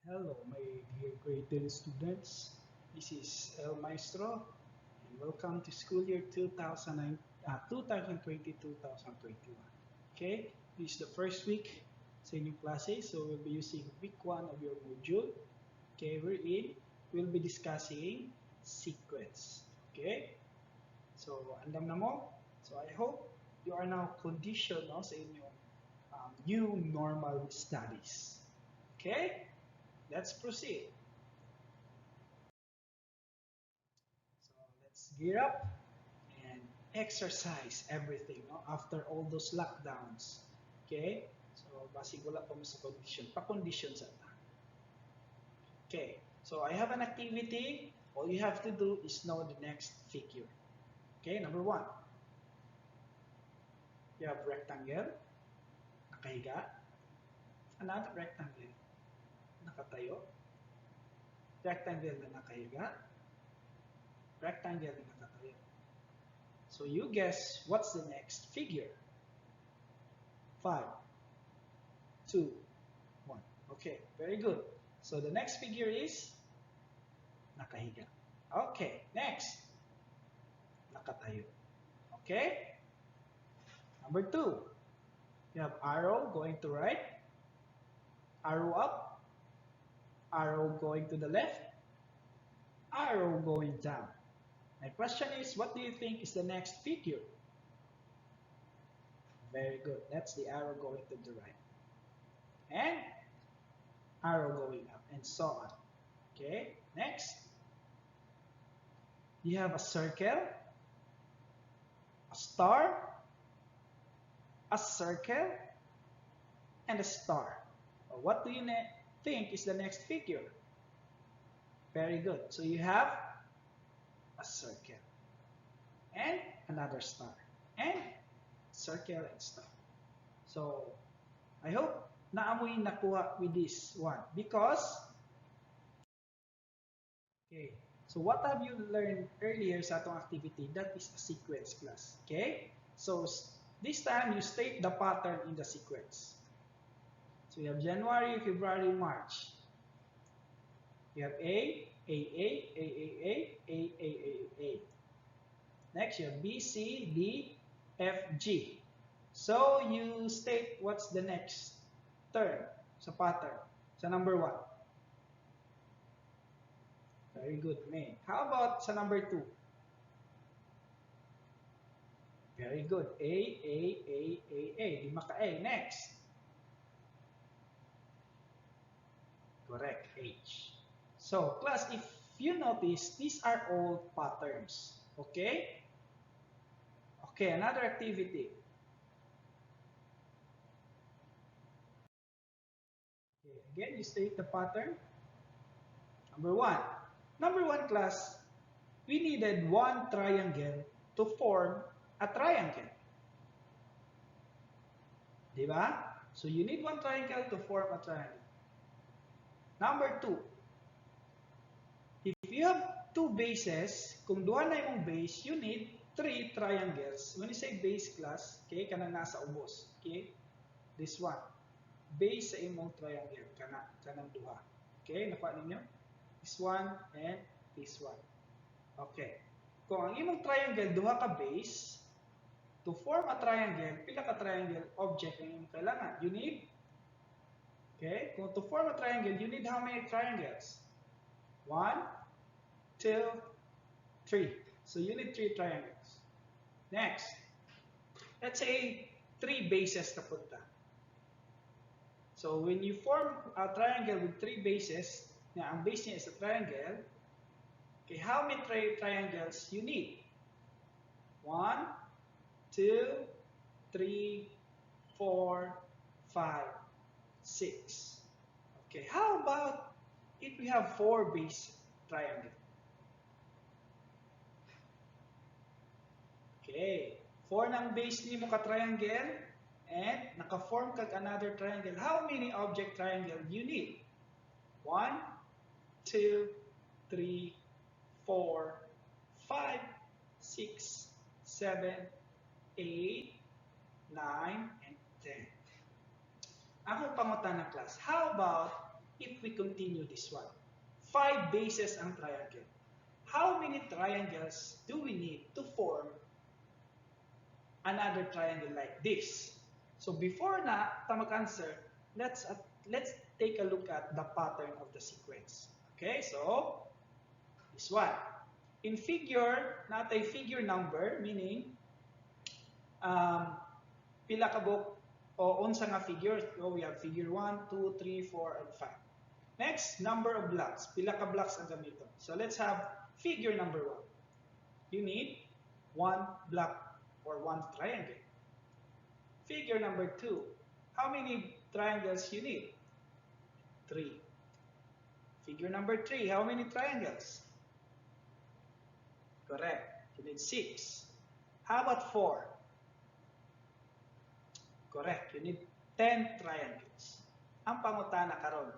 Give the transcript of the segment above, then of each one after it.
Hello, my dear grade 10 students. This is El Maestro, and welcome to school year 2020-2021. Okay, this is the first week sa inyong klase, so we'll be using week 1 of your module. Okay, we'll be discussing sequence. Okay, so andam na mo. So I hope you are now conditioned no, sa inyong new normal studies. Okay, let's proceed. So let's gear up and exercise everything no? After all those lockdowns. Okay? So, basig wala pa mo sa condition. Pa-condition sa ta. Okay. So, I have an activity. All you have to do is know the next figure. Okay? Number 1. You have rectangle. Nakahiga. Another rectangle. Nakatayo. Rectangle na nakahiga. Rectangle na nakatayo. So, you guess what's the next figure? 5, 2, 1. Okay, very good. So the next figure is nakahiga. Okay, next. Nakatayo. Okay? Number 2. You have arrow going to right, arrow up, arrow going to the left, arrow going down. My question is, what do you think is the next figure? Very good. That's the arrow going to the right. And arrow going up, and so on. Okay, next. You have a circle, a star, a circle, and a star. What do you think is the next figure? Very good. So you have a circle and another star and circle and star. So I hope naamoy nakuha with this one because okay. So what have you learned earlier sa atong activity? That is a sequence class. Okay? So this time you state the pattern in the sequence. So you have January, February, March. You have A, A, A, A, A, A, A, A, A, A. Next, you have B, C, D, F, G. So you state what's the next term sa pattern, sa number 1. Very good, May. How about sa number 2? Very good. A, A, A, A, A. Di maka-A. Next. Correct, H. So, class, if you notice, these are all patterns. Okay? Okay, another activity. Okay, again, you state the pattern. Number 1. Number 1, class, we needed one triangle to form a triangle. Di ba? So you need one triangle to form a triangle. Number 2, if you have two bases, kung duha na imong base, you need three triangles. When you say base class, okay, kanang nasa ubos. Okay? This one. Base sa imong triangle, kanang duha. Okay? Nakuha ninyo? This one and this one. Okay. Kung ang imong triangle duha ka base, to form a triangle, pila ka triangle object ang imong kailangan? You need, okay, kung to form a triangle, you need how many triangles? 1, 2, 3. So you need 3 triangles. Next, let's say 3 bases na punta. So when you form a triangle with 3 bases, na ang base niya is a triangle, okay, how many triangles you need? 1, 2, 3, 4, 5, 6. Okay, how about if we have 4 base triangle? Okay, 4 ng base ni mo ka triangle and naka-form kag another triangle. How many object triangle you need? 1, 2, 3, 4, 5, 6, 7, 8, 9, and 10. Akong pangutan na class, how about if we continue this one? 5 bases ang triangle. How many triangles do we need to form another triangle like this? So before na ta mag-answer, let's take a look at the pattern of the sequence. Okay, so this one. In figure, natay figure number, meaning pila ka book o unsa nga figure. So we have figure 1, 2, 3, 4, and 5. Next, number of blocks. Pila ka blocks ang gamiton. So let's have figure number 1. You need 1 block or 1 triangle. Figure number 2. How many triangles you need? 3. Figure number 3. How many triangles? Correct. You need 6. How about 4? Correct. You need 10 triangles. Ang pangutana karon,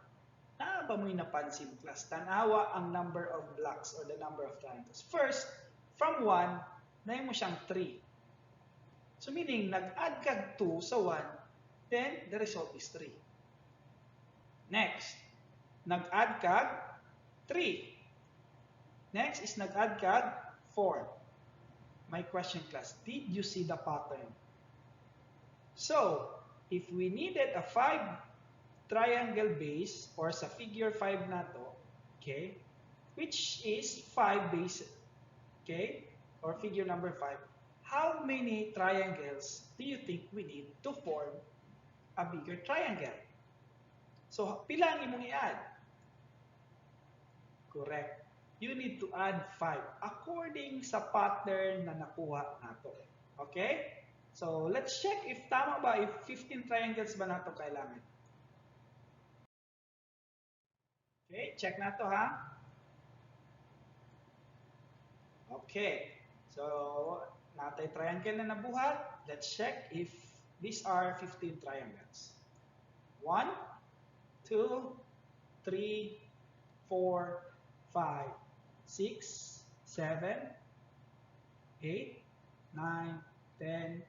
naa ba mo'y napansin class? Tanawa ang number of blocks or the number of triangles. First, from 1, nahin mo siyang 3. So meaning, nag-add kag 2 sa 1, then the result is 3. Next, nag-add kag 3. Next is nag-add kag 4. My question class, did you see the pattern? So, if we needed a 5 triangle base or sa figure 5 na to, okay, which is 5 bases, okay, or figure number 5, how many triangles do you think we need to form a bigger triangle? So, pila ang imong i-add? Correct. You need to add 5 according sa pattern na nakuha nato. Okay? So, let's check if tama ba, if 15 triangles ba nato kailangan. Okay, check na to ha. Okay, so natay triangle na nabuhat. Let's check if these are 15 triangles. 1, 2, 3, 4, 5, 6, 7, 8, 9, 10,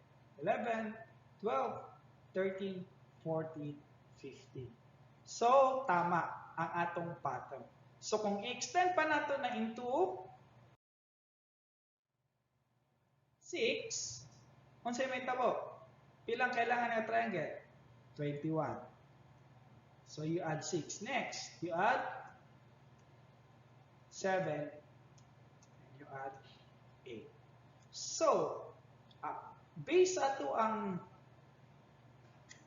11, 12, 13, 14, 15. So, tama ang atong pattern. So, kung i-extend pa nato na into 6, kung sa'yo may tabo, pilang kailangan ng triangle? 21. So, you add 6. Next, you add 7, and you add 8. So, based ato ang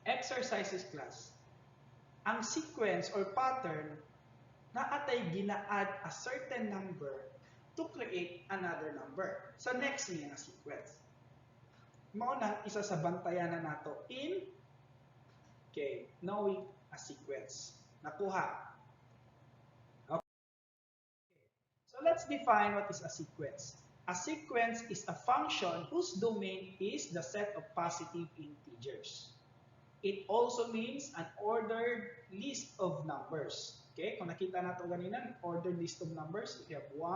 exercises class, ang sequence or pattern na atay gina-add a certain number to create another number sa next niya na sequence. Mao na isa sa bantayanan nato in knowing a sequence. Nakuha. Okay. So let's define what is a sequence. A sequence is a function whose domain is the set of positive integers. It also means an ordered list of numbers. Okay, kung nakita nato ganina, ordered list of numbers, we have 1,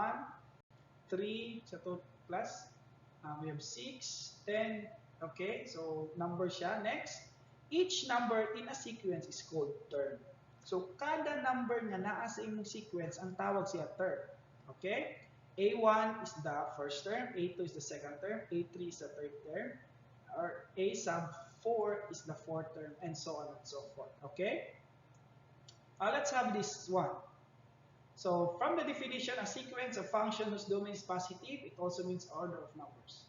3, sa to plus, we have 6, 10, okay, so number siya. Next, each number in a sequence is called term. So, kada number nga naa sa imong sequence, ang tawag siya term. Okay? A1 is the first term, A2 is the second term, A3 is the third term, or A sub 4 is the fourth term, and so on and so forth. Okay? Let's have this one. So, from the definition, a sequence of function whose domain is positive, it also means order of numbers.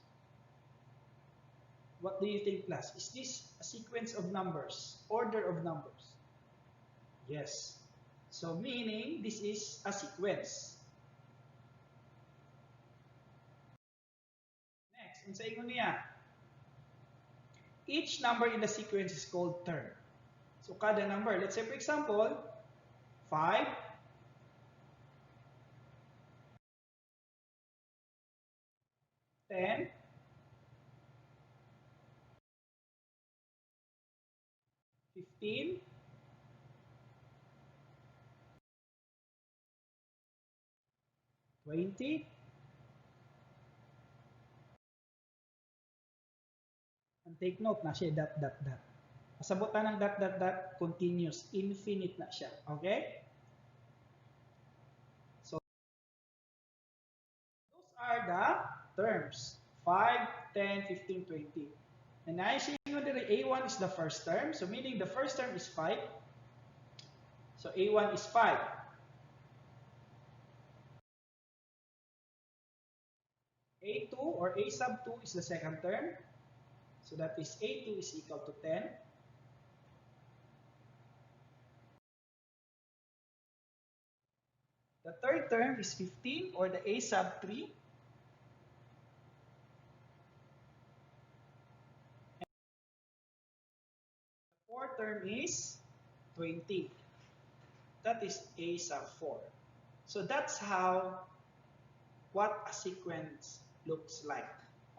What do you think, class? Is this a sequence of numbers? Order of numbers? Yes. So, meaning, this is a sequence. Next, unsa ingon niya? Each number in the sequence is called term. So, kada number, let's say for example, 5, 10, 15, 20, and take note na siya dot. Kasabutan ng dot, dot, dot, continuous. Infinite na siya. Okay? So, those are the terms. 5, 10, 15, 20. And I see you there, A1 is the first term. So, meaning the first term is 5. So, A1 is 5. A2 or A sub 2 is the second term. So, that is A2 is equal to 10. The third term is 15 or the A sub 3. And the fourth term is 20. That is A sub 4. So that's how what a sequence looks like.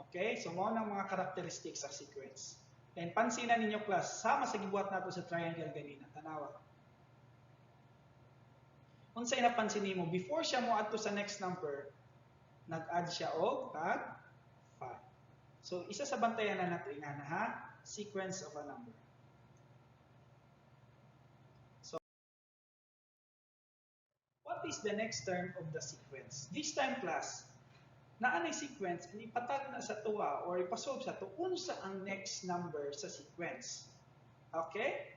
Okay? So mo ng mga characteristics sa sequence. And pansinan ninyo class, sama sa gibuhat nato sa triangle ganina. Tanawa. Unsay napansin nimo before siya mo adto sa next number, nag-add siya og tag 5. So isa sa bantayan na nato ingana ha, sequence of a number. So what is the next term of the sequence? This time class, naanay sequence and ipatag na sa tuwa or ipasolve sa to unsa ang next number sa sequence. Okay?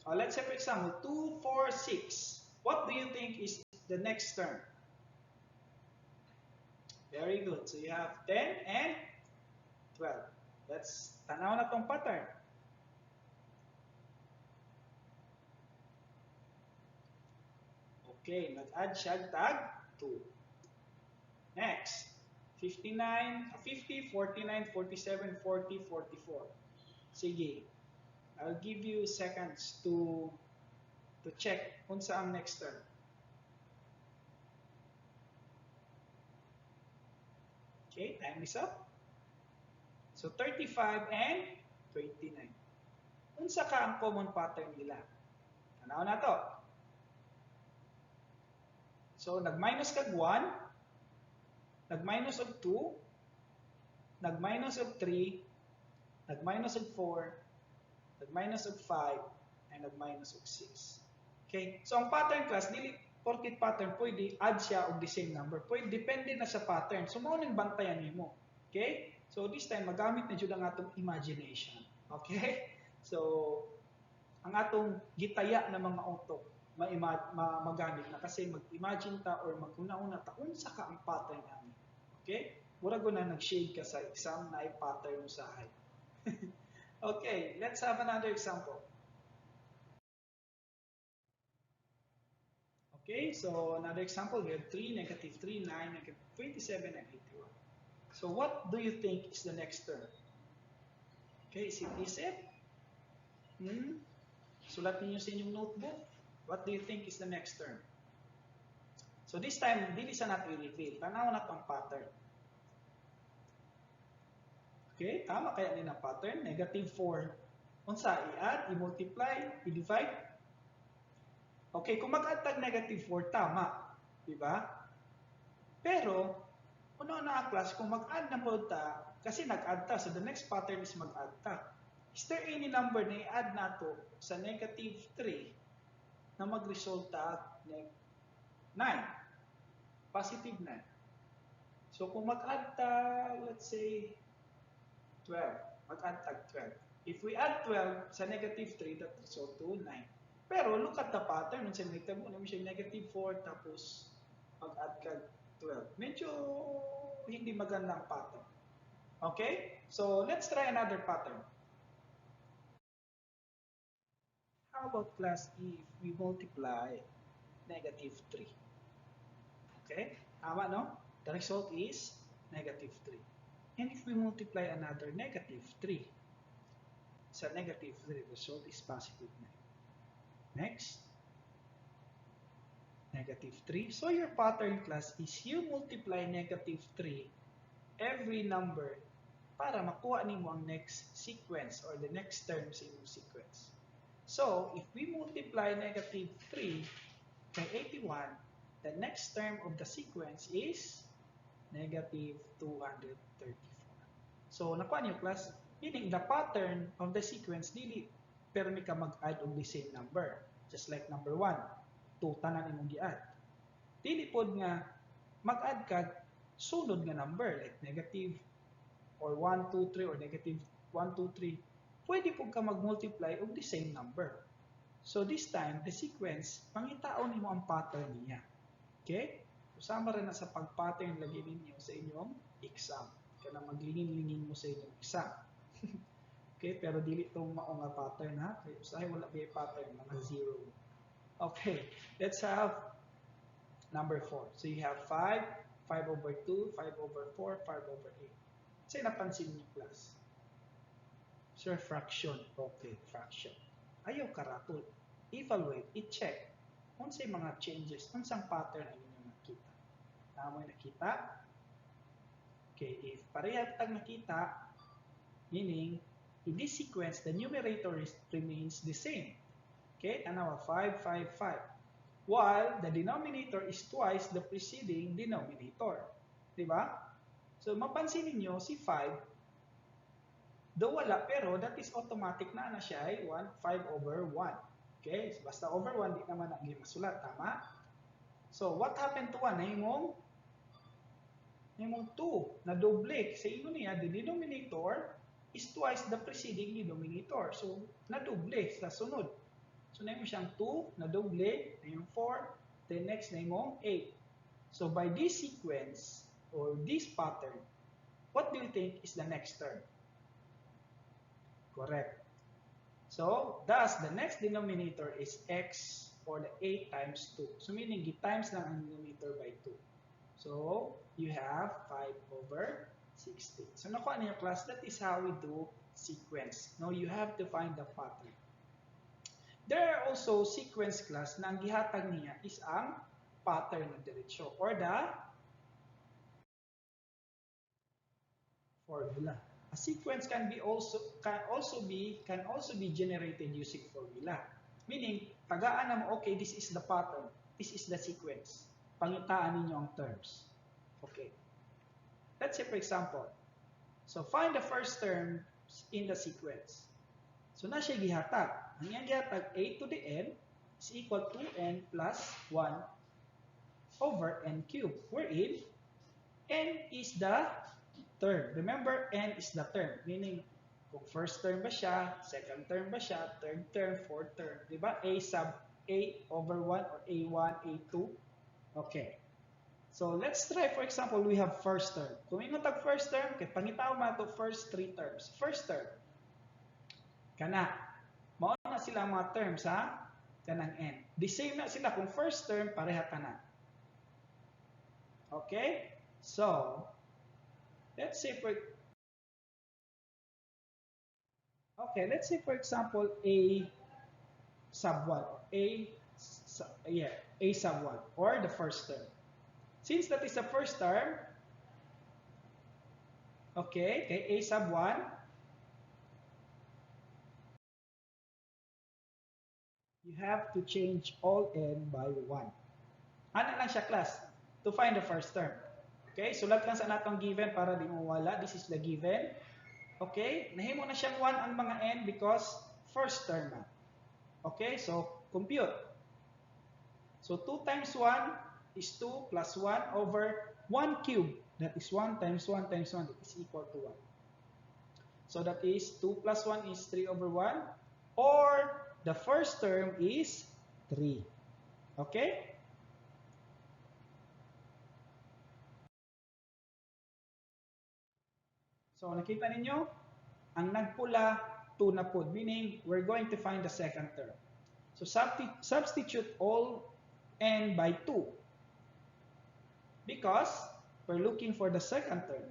Let's say for example 2, 4, 6. What do you think is the next term? Very good. So you have 10 and 12. Let's tanaw na tong pattern. Okay, nag-add siya tag 2. Next, 59, 50, 49, 47, 40, 44. Sige. I'll give you seconds to check kung saan ang next term. Okay, time is up. So 35 and 29. Unsa ka ang common pattern nila? Tanaw na to. So nag-minus kag 1, nag-minus og 2, nag-minus og 3, nag-minus og 4, nag-minus og 5, and nag-minus og 6. Okay? So ang pattern class, dili porket pattern, pwede add siya og the same number. Pwede, depende na sa pattern. So mao ning bantayan nimo. Okay? So this time, magamit na jud ang atong imagination. Okay? So, ang atong gitaya na mga utok, magamit na kasi mag-imagine ta or maguna-una ta unsa ka ang pattern ani. Okay? Mura ko na nag-shade ka sa exam na ay pattern mo sa hay. Okay, let's have another example. Okay, so another example, we have 3, negative 3, 9, negative 27, and 81. So what do you think is the next term? Okay, is it? Sulat niyo sa inyong notebook. What do you think is the next term? So this time, dili sa natin i-reveal. Tanaw na itong pattern. Okay, tama kaya nila pattern. Negative 4. Unsa, i-add, i-multiply, i-divide. Okay, kung mag-add tag negative 4, tama. Diba? Pero, una na class, kung mag-add na po ta, kasi nag-add ta, so the next pattern is mag-add ta. Is there any number na i-add nato sa negative 3 na mag-resulta 9? Positive 9. So kung mag-add ta, let's say, 12. Mag-add tag 12. If we add 12 sa negative 3, that result to 9. Pero look at the pattern. Nung sinigta mo naman siya negative 4, tapos mag-add ka 12. Medyo hindi magandang pattern. Okay? So let's try another pattern. How about class if we multiply negative 3? Okay? Tama, no? The result is negative 3. And if we multiply another negative 3, sa negative 3, the result is positive 9. Next. Negative 3. So your pattern class is you multiply negative 3 every number para makuha nimo ang next sequence or the next term sa imong sequence. So, if we multiply negative 3 by 81, the next term of the sequence is negative 234. So, nakuha niyo class, meaning the pattern of the sequence, dili permi ka mag-add og the same number. Just like number 1, 2 tanan imong gi-add. Dili pod nga mag-add ka sunod nga number like negative or 1, 2, 3 or negative 1, 2, 3. Pwede po ka mag-multiply og the same number. So this time, the sequence, pangitaon nimo ang pattern niya. Okay? Usama rin na sa pag-pattern lagi ninyo sa inyong exam. Kaya maglingin-lingin mo sa inyong exam. Okay? Pero dili itong maong nga pattern ha. Kaya usahay wala ba pattern, mga zero. Okay. Let's have number 4. So you have 5, 5 over 2, 5 over 4, 5 over 8. Kasi napansin niyo class. Sir, fraction. Okay, fraction. Ayaw karatol. Evaluate, i-check. Unsay mga changes, unsang pattern ang inyong nakita. Namoy nakita. Okay, if parehas tag nakita, meaning in this sequence the numerator remains the same. Okay, tanawa 5, 5, 5. While the denominator is twice the preceding denominator. Diba? So mapansin niyo si 5, though wala, pero that is automatic na siya ay 5 over 1. Okay? So, basta over 1, di naman ang masulat. Tama? So, what happened to 1? Nahimong 2 na doble. Sa inyo niya, the denominator is twice the preceding denominator. So, na doble sa sunod. So, nahimong siyang 2 na doble, nahimong 4, then next nahimong 8. So, by this sequence, or this pattern, what do you think is the next term? Correct. So, thus, the next denominator is x, or the 8 times 2. So, meaning, times lang ang denominator by 2. So, you have 5 over 16. So, nakuha niyo class, that is how we do sequence. Now, you have to find the pattern. There are also sequence class na ang gihatag niya is ang pattern ng diretsyo, or the formula. A sequence can also be generated using formula. Meaning, tagaan na mo, okay, this is the pattern, this is the sequence. Pangitaan ninyo ang terms. Okay. Let's say for example, so find the first term in the sequence. So na siya gihatag. Ang iyang gihatag a to the n is equal to n plus 1 over n cubed, wherein n is the term. Remember, n is the term. Meaning, kung first term ba siya, second term ba siya, third term, fourth term. Diba? A sub a over 1 or a1, a2. Okay. So, let's try, for example, we have first term. Kung ingon tag first term, kay pangitaw man to first 3 terms. First term, kana. Mao na sila mga terms, ha? Kanang n. The same na sila. Kung first term, pareha kana. Okay? So, let's say for example a sub 1 or a sub 1 or the first term. Since that is the first term, okay, a sub 1, you have to change all n by 1. Ano lang siya class? To find the first term. Okay, sulat lang sa natong given para di mo wala. This is the given. Okay, nahimo na siyang 1 ang mga n because first term na. Okay, so compute. So 2 times 1 is 2 plus 1 over 1 cube. That is 1 times 1 times 1. That is equal to 1. So that is 2 plus 1 is 3 over 1. Or the first term is 3. Okay? So, nakita ninyo? Ang nagpula, 2 na po. Meaning, we're going to find the second term. So, substitute all n by 2. Because, we're looking for the second term.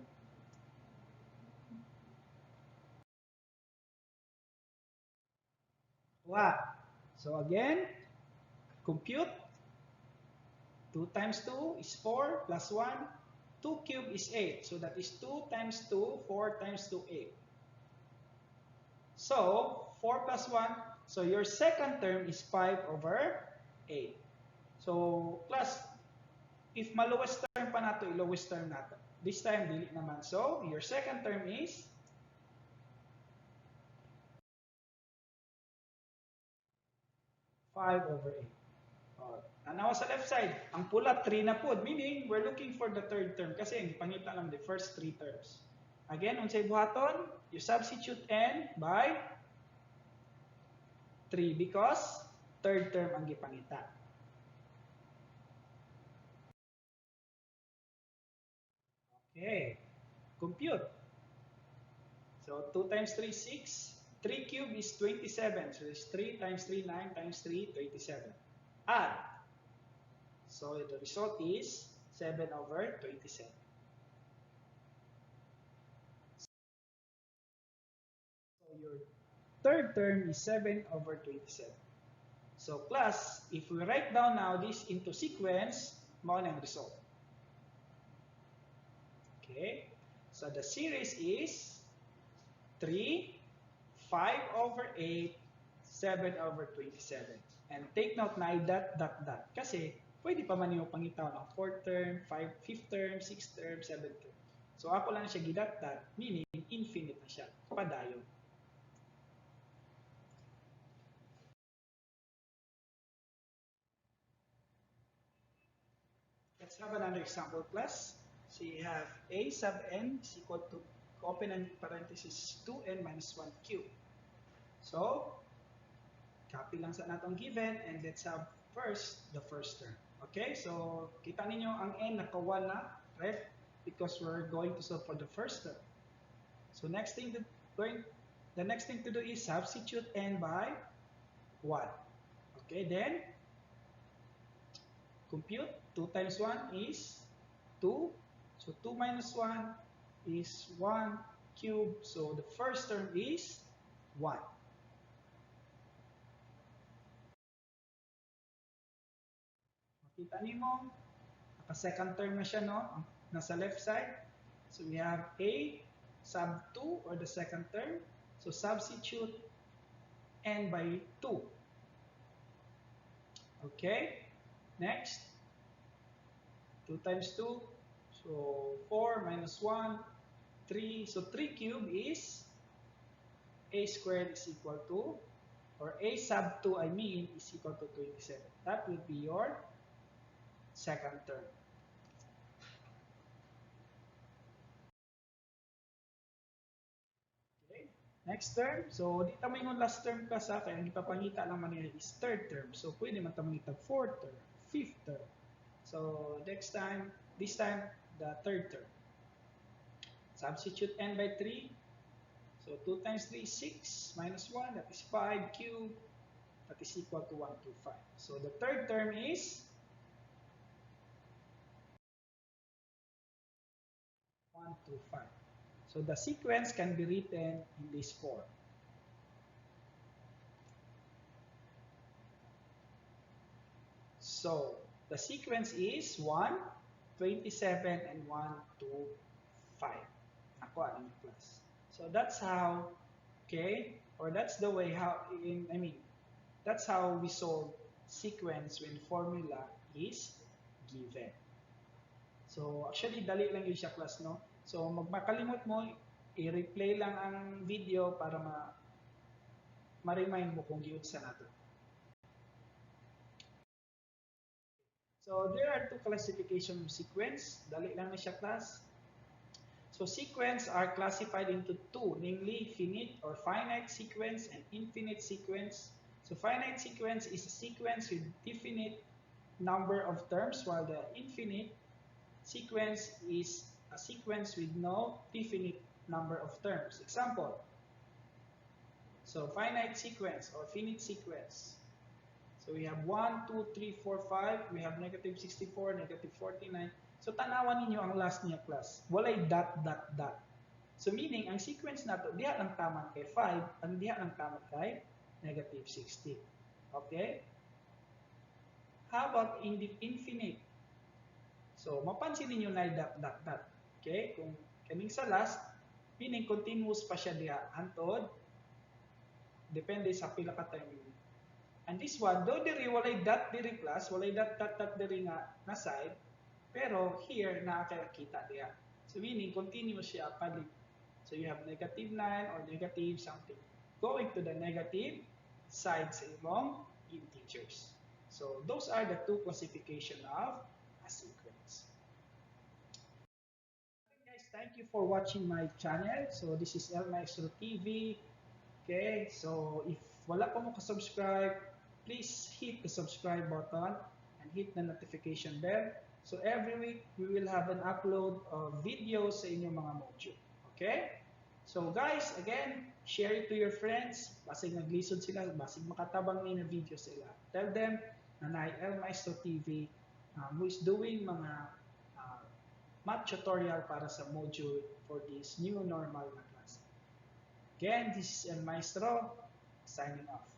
What? So, again, compute. 2 times 2 is 4 plus 1. 2 cubed is 8. So that is 2 times 2, 4 times 2, 8. So, 4 plus 1. So your second term is 5 over 8. So, plus, if malowest term pa nato, lowest term nato. This time, dili naman. So, your second term is 5 over 8. Tanawa sa left side, ang pula 3 na po, meaning we're looking for the third term kasi ang ipangita lang the first 3 terms. Again, unsay buhaton? You substitute n by 3 because third term ang gipangita. Okay, compute. So 2 times 3, 6. 3 cubed is 27. So it's 3 times 3, 9 times 3, 27. Add. So the result is 7 over 27. So your third term is 7 over 27. So plus, if we write down now this into sequence, mao na ang result. Okay? So the series is 3, 5 over 8, 7 over 27. And take note na dot, dot, dot. Kasi pwede pa man yung pangitaw ng 4th term, 5th term, 6th term, 7th term. So ako lang siya gidat dot, meaning infinite na siya. Padayon. Let's have another example class. So you have a sub n is equal to, open and parenthesis, 2n minus 1 cube. So, copy lang sa natong given and let's have first the first term. Okay, so kita ninyo ang n naka-1 na, right? Because we're going to solve for the first term. So the next thing to do is substitute n by 1. Okay, then compute 2 times 1 is 2. So 2 minus 1 is 1 cubed. So the first term is 1. Makita niyo, naka-second term na siya, no? Nasa left side. So we have a sub 2 or the second term. So substitute n by 2. Okay? Next. 2 times 2. So 4 minus 1, 3. So 3 cubed is a squared is equal to, or a sub 2 I mean, is equal to 27. That will be your second term. Okay. Next term. So di ta yung last term ka sa kaya ipapangita lang man is third term. So pwede man ta mangita fourth term, fifth term. So this time the third term. Substitute n by 3. So 2 times 3 is 6 minus 1, that is 5 cubed, that is equal to 125. So the third term is 125. So the sequence can be written in this form. So the sequence is 1, 27, and 1, 2, 5. Ako ang class. So that's how, okay, or that's the way how, that's how we solve sequence when formula is given. So actually, dali lang yun siya class, no? So magmakalimot mo, i-replay lang ang video para ma-remind mo kung yun sa natin. So there are two classification of sequence. Dali lang na siya class. So sequence are classified into two, namely finite or finite sequence and infinite sequence. So finite sequence is a sequence with definite number of terms, while the infinite sequence is a sequence with no definite number of terms. Example. So finite sequence or finite sequence. So we have 1, 2, 3, 4, 5. We have negative 64, negative 49. So tanawan ninyo ang last niya class. Walay dot, dot, dot. So meaning, ang sequence na to, diha lang tama kay 5, ang diha lang tama kay negative 60. Okay? How about in the infinite? So, mapansin ninyo na dot, dot, dot. Okay? Kung kaming sa last, meaning continuous pa siya diha. Hantod, depende sa pila ka time. And this one, though diri walay dot diri class, walay dot, dot, dot diri nga na side, pero here, nakakita diya. So meaning, continuous siya palit. So you have negative 9 or negative something. Going to the negative side sa imong integers. So those are the two classification of asynchronous. Okay, guys, thank you for watching my channel. So this is El Maestro TV. Okay, so if wala pa mo ka-subscribe, please hit the subscribe button and hit the notification bell. So every week, we will have an upload of videos sa inyong mga module. Okay? So guys, again, share it to your friends. Basig naglisod sila, basig makatabang ni na video sila. Tell them na na El Maestro TV who is doing mga uh, math tutorial para sa module for this new normal na class. Again, this is El Maestro, signing off.